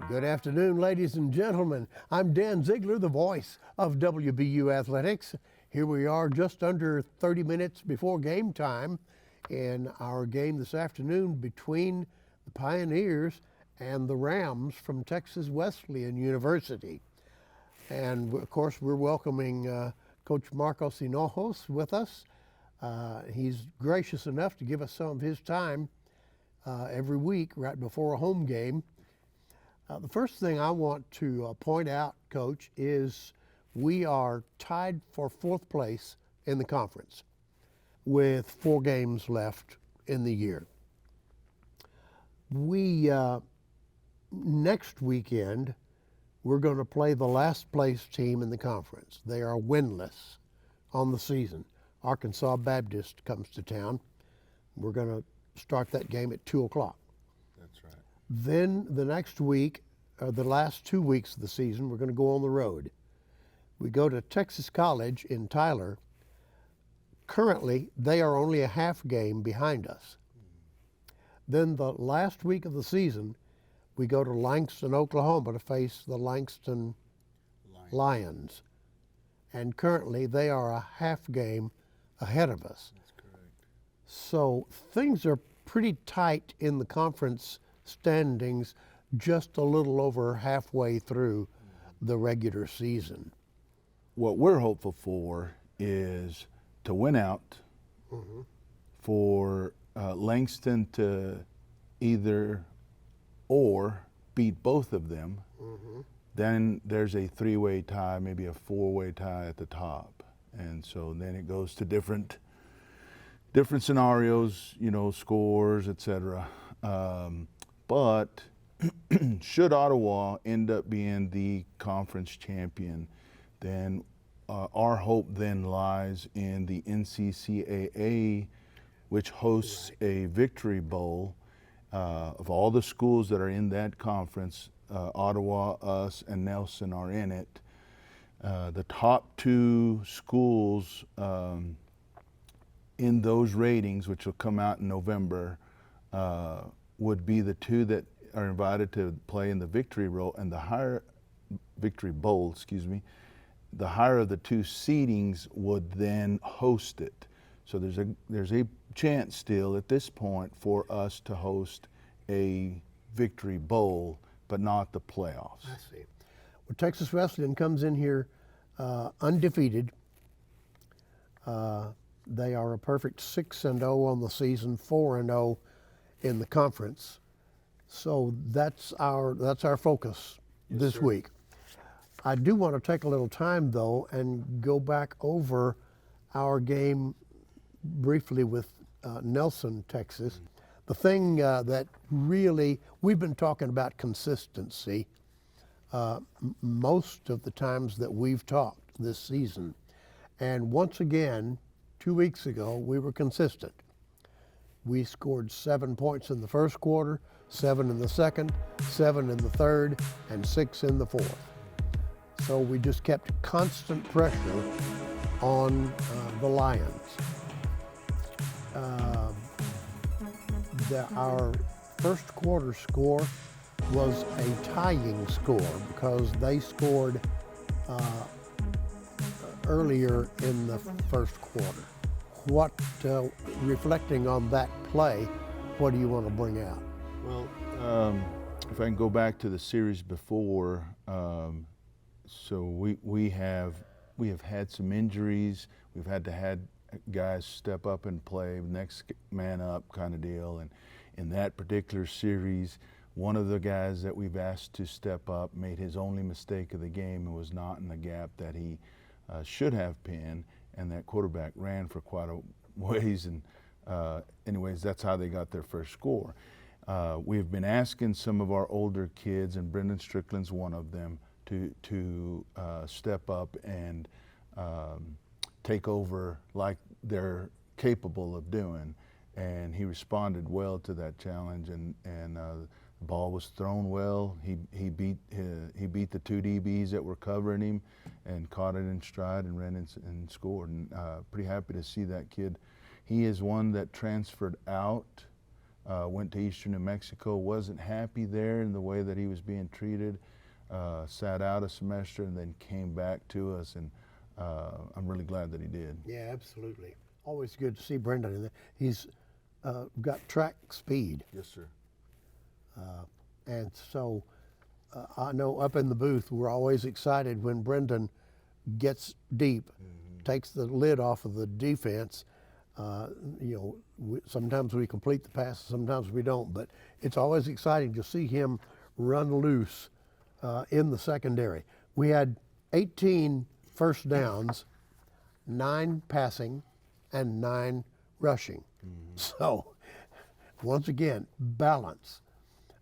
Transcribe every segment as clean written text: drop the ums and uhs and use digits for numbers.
Good afternoon, ladies and gentlemen. I'm Dan Ziegler, the voice of WBU Athletics. Here we are just under 30 minutes before game time in our game this afternoon between the Pioneers and the Rams from Texas Wesleyan University. And of course, we're welcoming Coach Marcos Hinojos with us. He's gracious enough to give us some of his time every week right before a home game. The first thing I want to point out, Coach, is we are tied for fourth place in the conference with 4 games left in the year. We, next weekend, we're going to play the last place team in the conference. They are winless on the season. Arkansas Baptist comes to town. We're going to start that game at 2 o'clock. That's right. Then the next week, the last 2 weeks of the season, we're going to go on the road. We go to Texas College in Tyler. Currently, they are only a half game behind us. Then the last week of the season, we go to Langston, Oklahoma to face the Langston Lions. And currently, they are a half game ahead of us. That's correct. So things are pretty tight in the conference standings, just a little over halfway through the regular season. What we're hopeful for is to win out, for Langston to either or beat both of them. Then there's a 3-way tie, maybe a 4-way tie at the top. And so then it goes to different scenarios, you know, scores, etc. But should Ottawa end up being the conference champion, then our hope then lies in the NCCAA, which hosts a victory bowl of all the schools that are in that conference. Ottawa, us, and Nelson are in it. The top 2 schools in those ratings, which will come out in November, would be the 2 that are invited to play in the victory bowl, and the higher victory bowl, the higher of the 2 seedings would then host it. So there's a chance still at this point for us to host a victory bowl, but not the playoffs. I see. Well, Texas Wesleyan comes in here undefeated. They are a perfect 6-0 on the season, 4-0 in the conference. So that's our focus this week. I do want to take a little time, though, and go back over our game briefly with Nelson, Texas. The thing that really, we've been talking about consistency most of the times that we've talked this season. And once again, 2 weeks ago, we were consistent. We scored 7 points in the first quarter, 7 in the second, 7 in the third, and 6 in the fourth. So we just kept constant pressure on the Lions. Our first quarter score was a tying score because they scored earlier in the first quarter. What, reflecting on that play, what do you want to bring out? Well, if I can go back to the series before, so we have had some injuries. We've had to had guys step up and play, next man up kind of deal. And in that particular series, one of the guys that we've asked to step up made his only mistake of the game and was not in the gap that he should have pinned, and that quarterback ran for quite a ways. And anyways, that's how they got their first score. We've been asking some of our older kids, and Brendan Strickland's one of them, to step up and take over like they're capable of doing. And he responded well to that challenge, and the ball was thrown well. He beat the 2 DBs that were covering him and caught it in stride and ran and scored. And pretty happy to see that kid. He is one that transferred out went to Eastern New Mexico, wasn't happy there in the way that he was being treated, sat out a semester and then came back to us, and I'm really glad that he did. Yeah, absolutely. Always good to see Brendan in there. He's got track speed. Yes, sir. And so I know up in the booth, we're always excited when Brendan gets deep, takes the lid off of the defense. Sometimes we complete the pass, sometimes we don't, but it's always exciting to see him run loose in the secondary. We had 18 first downs, 9 passing, and 9 rushing. So, once again, balance.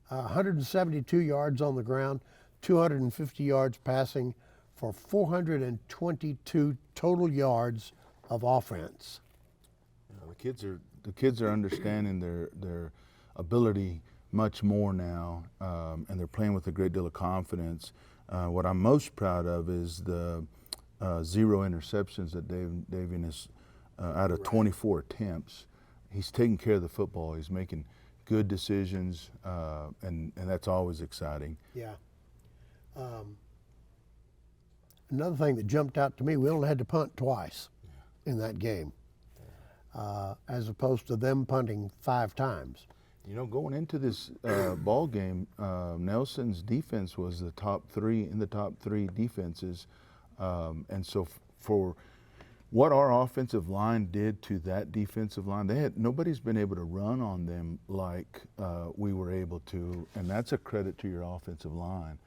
172 yards on the ground, 250 yards passing for 422 total yards of offense. The kids are understanding their ability much more now, and they're playing with a great deal of confidence. What I'm most proud of is the 0 interceptions that Davian has out of 24 attempts. He's taking care of the football. He's making good decisions, and that's always exciting. Yeah. Another thing that jumped out to me, we only had to punt twice in that game, as opposed to them punting 5 times. You know, going into this ball game, Nelson's defense was in the top 3 defenses, and so for what our offensive line did to that defensive line, nobody's been able to run on them like we were able to, and that's a credit to your offensive line.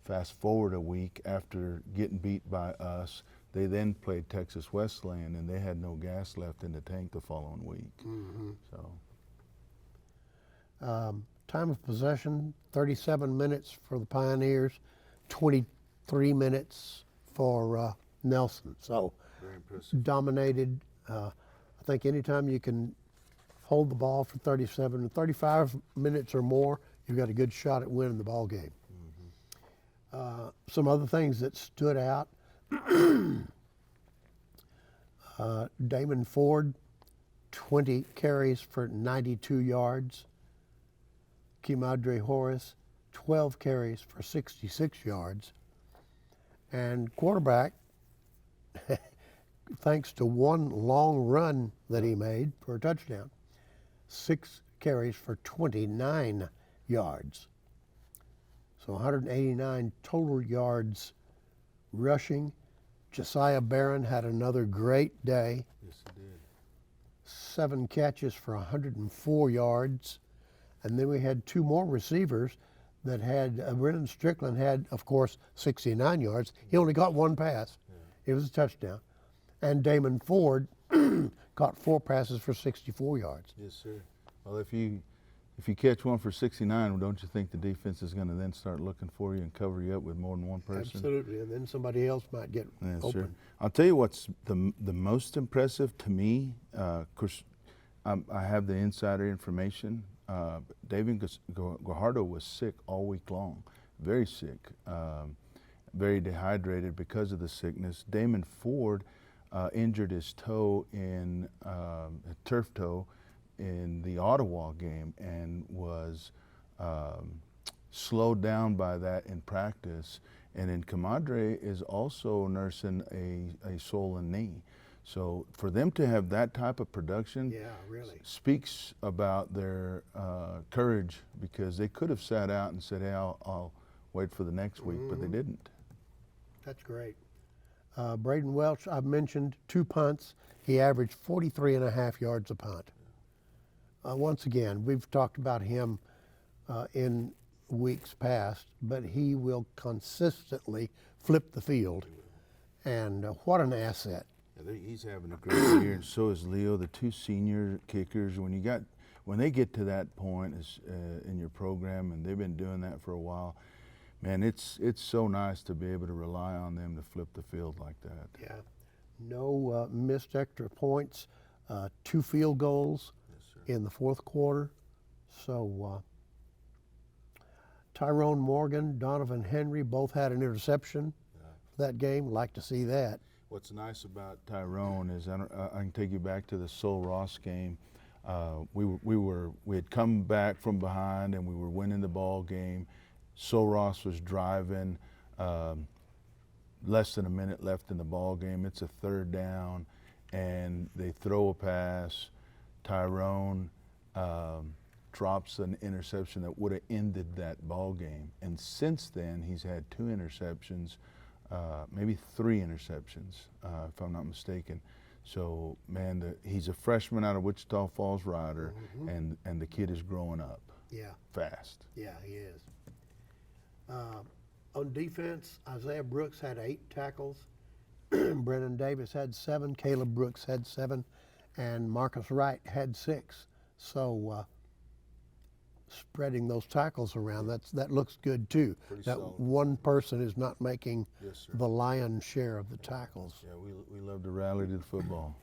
Fast forward a week after getting beat by us, they then played Texas Wesleyan, and they had no gas left in the tank the following week. So, time of possession, 37 minutes for the Pioneers, 23 minutes for Nelson. So, very impressive. Dominated. I think anytime you can hold the ball for 37 to 35 minutes or more, you've got a good shot at winning the ball game. Some other things that stood out. Damon Ford, 20 carries for 92 yards. Kimadre Horace, 12 carries for 66 yards. And quarterback, thanks to one long run that he made for a touchdown, 6 carries for 29 yards. So 189 total yards rushing. Josiah Barron had another great day. Yes, he did. 7 catches for 104 yards. And then we had 2 more receivers that had, Brennan Strickland had, of course, 69 yards. He only got 1 pass. It was a touchdown. And Damon Ford caught 4 passes for 64 yards. Yes, sir. Well, if you catch one for 69, don't you think the defense is going to then start looking for you and cover you up with more than one person? Absolutely, and then somebody else might get open. Sure. I'll tell you what's the most impressive to me. Of course, I have the insider information. David Guajardo was sick all week long, very sick, very dehydrated because of the sickness. Damon Ford injured his toe in a turf toe in the Ottawa game and was slowed down by that in practice. And then Comadre is also nursing a swollen knee. So for them to have that type of production speaks about their courage, because they could have sat out and said, hey, I'll wait for the next week, but they didn't. That's great. Braden Welch, I've mentioned 2 punts. He averaged 43.5 yards a punt. Once again, we've talked about him in weeks past, but he will consistently flip the field. And what an asset. Yeah, he's having a great year, and so is Leo, the 2 senior kickers. When they get to that point in your program, and they've been doing that for a while, man, it's so nice to be able to rely on them to flip the field like that. Yeah, no missed extra points, 2 field goals in the 4th quarter. So Tyrone Morgan, Donovan Henry both had an interception for that game. Like to see that. What's nice about Tyrone is I can take you back to the Sol Ross game. We had come back from behind and we were winning the ball game. Ross was driving. Less than a minute left in the ball game. It's a 3rd down, and they throw a pass. Tyrone drops an interception that would have ended that ball game. And since then, he's had 2 interceptions, maybe 3 interceptions, if I'm not mistaken. So, man, he's a freshman out of Wichita Falls Rider, and the kid is growing up. Yeah. Fast. Yeah, he is. On defense, Isaiah Brooks had 8 tackles. Brennan Davis had 7. Caleb Brooks had 7. And Marcus Wright had 6. So spreading those tackles around, that looks good too. Pretty that solid. one person is not making Yes, sir. the lion's share of the tackles. Yeah, we love to rally to the football.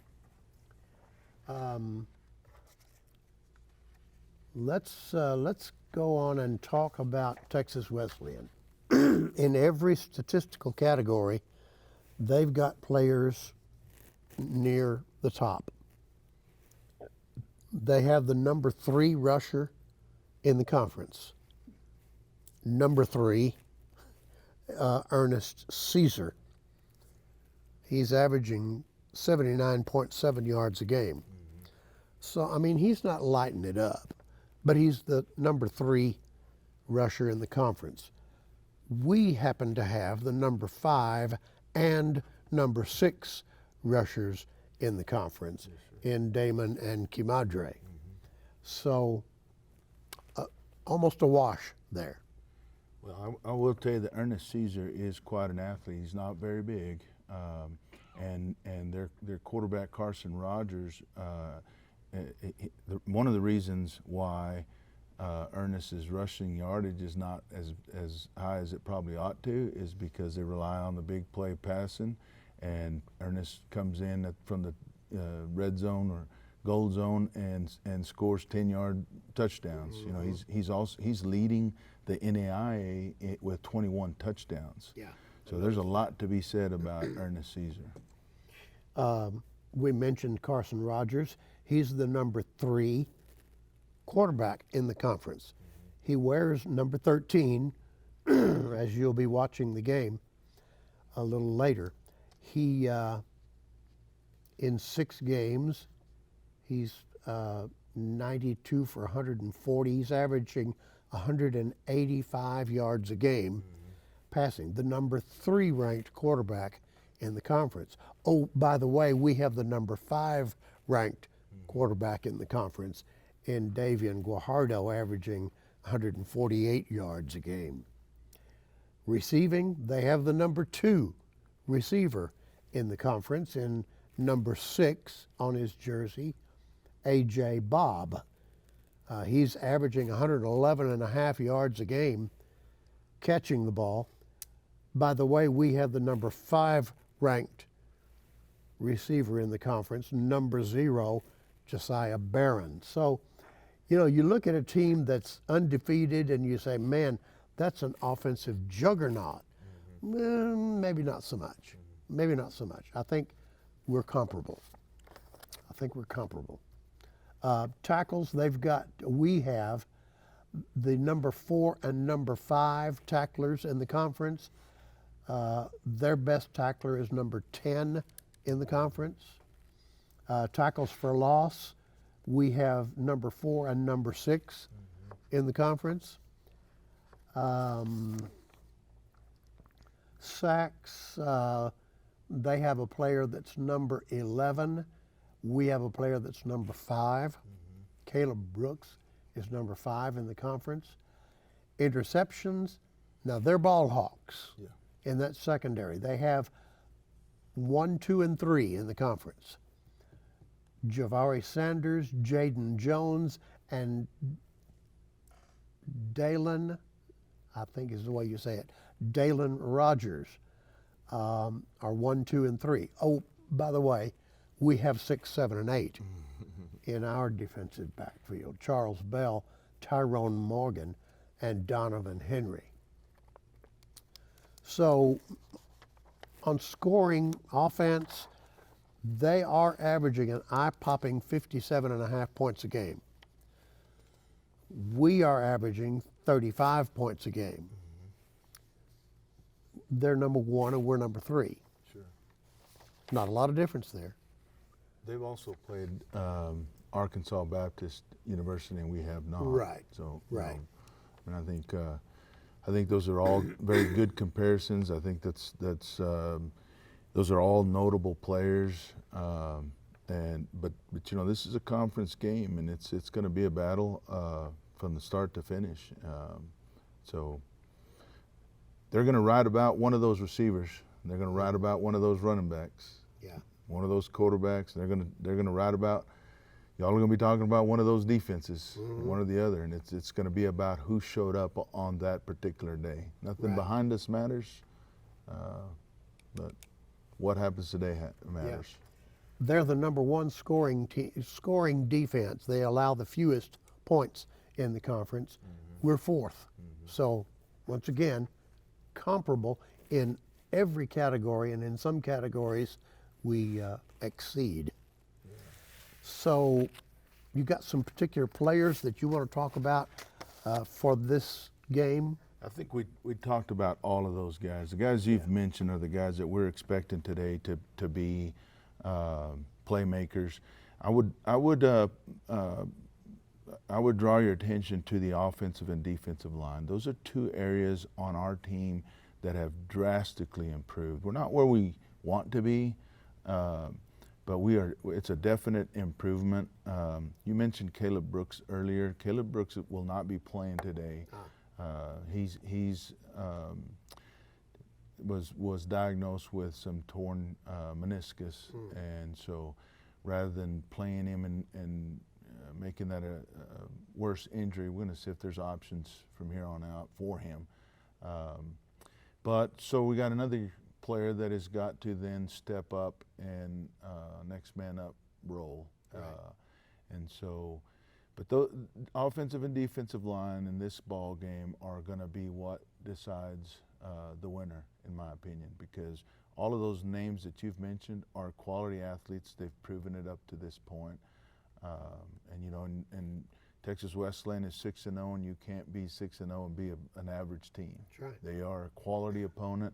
Let's go on and talk about Texas Wesleyan. In every statistical category, they've got players near the top. They have the number 3 rusher in the conference. Number 3, Ernest Caesar. He's averaging 79.7 yards a game. So, I mean, he's not lighting it up, but he's the number 3 rusher in the conference. We happen to have the number 5 and number 6 rushers in the conference, in Damon and Kimadre. So almost a wash there. Well, I will tell you that Ernest Caesar is quite an athlete. He's not very big, and their quarterback Carson Rogers. One of the reasons why Ernest's rushing yardage is not as high as it probably ought to is because they rely on the big play passing, and Ernest comes in from the red zone or gold zone and scores 10-yard touchdowns. You know, he's leading the NAIA with 21 touchdowns. Yeah. So there's a lot to be said about Ernest Caesar. We mentioned Carson Rogers. He's the number 3 quarterback in the conference. He wears number 13, as you'll be watching the game a little later. He, in 6 games, he's 92 for 140. He's averaging 185 yards a game passing, the number 3 ranked quarterback in the conference. Oh, by the way, we have the number 5 ranked quarterback in the conference in Davian Guajardo, averaging 148 yards a game. Receiving, they have the number 2 receiver in the conference in number 6 on his jersey, A.J. Bobb. He's averaging 111 and a half yards a game catching the ball. By the way, we have the number 5 ranked receiver in the conference, number 0, Josiah Barron. So, you know, you look at a team that's undefeated and you say, man, that's an offensive juggernaut. Maybe not so much. Maybe not so much. I think we're comparable. Tackles, we have the number 4 and number 5 tacklers in the conference. Their best tackler is number 10 in the conference. Tackles for loss, we have number 4 and number 6 in the conference. Sacks, they have a player that's number 11. We have a player that's number 5. Caleb Brooks is number 5 in the conference. Interceptions, now they're ball hawks in that secondary. They have 1, 2, and 3 in the conference. Javari Sanders, Jaden Jones, and Dalen, I think is the way you say it, Dalen Rogers are 1, 2, and 3. Oh, by the way, we have 6, 7, and 8 in our defensive backfield. Charles Bell, Tyrone Morgan, and Donovan Henry. So on scoring offense, They are averaging an eye-popping 57.5 points a game. We are averaging 35 points a game. They're number 1 and we're number 3. Sure. Not a lot of difference there. They've also played Arkansas Baptist University, and we have not. Right. So, right. And I think those are all very good comparisons. I think those are all notable players. But this is a conference game, and it's going to be a battle from the start to finish. So they're going to ride about one of those receivers. They're going to ride about one of those running backs. Yeah. One of those quarterbacks. They're going to ride about. Y'all are going to be talking about one of those defenses, one or the other, and it's going to be about who showed up on that particular day. Nothing behind us matters, but what happens today matters. Yeah. They're the number 1 scoring defense. They allow the fewest points in the conference. We're 4th. So once again, comparable in every category, and in some categories we exceed. So you got some particular players that you want to talk about for this game? I think we talked about all of those guys. The guys you've mentioned are the guys that we're expecting today to be playmakers. I would draw your attention to the offensive and defensive line. Those are 2 areas on our team that have drastically improved. We're not where we want to be, but it's a definite improvement. You mentioned Caleb Brooks earlier. Caleb Brooks will not be playing today. He's was diagnosed with some torn meniscus, and so rather than playing him and making that a worse injury, we're going to see if there's options from here on out for him. But so we got another player that has got to then step up and next man up role. Right. And so, but the offensive and defensive line in this ball game are going to be what decides the winner, in my opinion, because all of those names that you've mentioned are quality athletes. They've proven it up to this point. And Texas Wesleyan is 6-0, and you can't be 6-0 and be an average team. That's right. They are a quality opponent,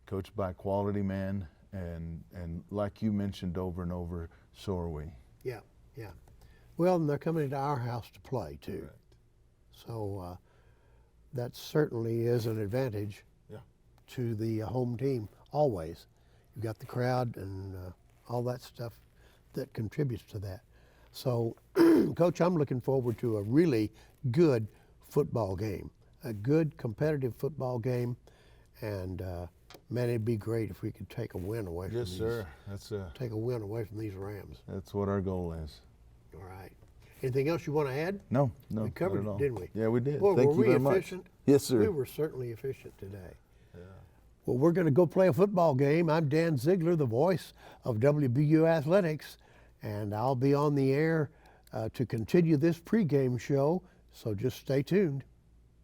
coached by quality men, and like you mentioned over and over, so are we. Yeah, yeah. Well, and they're coming to our house to play too. Correct. So that certainly is an advantage to the home team always. You've got the crowd and all that stuff that contributes to that. So, Coach, I'm looking forward to a really good football game, a good competitive football game, and man, it'd be great if we could take a win away from Yes, sir. take a win away from these Rams. That's what our goal is. All right. Anything else you want to add? No, We covered not at it, all. didn't we? Yeah, we did. Boy, Thank were you we very much. efficient? Yes, sir. We were certainly efficient today. Well, we're going to go play a football game. I'm Dan Ziegler, the voice of WBU Athletics, and I'll be on the air to continue this pregame show, so just stay tuned.